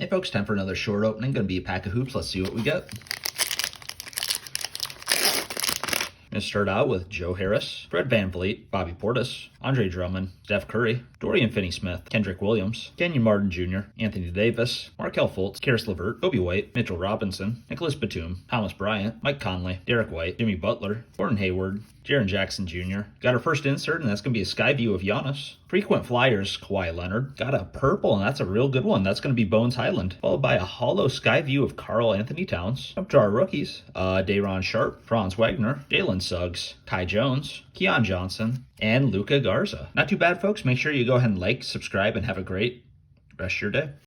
Hey folks, time for another short opening. Going to be a pack of hoops. Let's see what we get. Going to start out with Joe Harris, Fred VanVleet, Bobby Portis, Andre Drummond, Steph Curry, Dorian Finney-Smith, Kendrick Williams, Kenyon Martin Jr., Anthony Davis, Markelle Fultz, Karis LeVert, Kobe White, Mitchell Robinson, Nicholas Batum, Thomas Bryant, Mike Conley, Derek White, Jimmy Butler, Gordon Hayward, Jaren Jackson Jr. Got our first insert, and that's going to be a sky view of Giannis. Frequent Flyers, Kawhi Leonard. Got a purple, and that's a real good one. That's going to be Bones Highland. Followed by a hollow sky view of Karl Anthony Towns. Up to our rookies, Day'Ron Sharpe, Franz Wagner, Jalen Suggs, Kai Jones, Keon Johnson, and Luka Garza. Not too bad, folks. Make sure you go ahead and like, subscribe, and have a great rest of your day.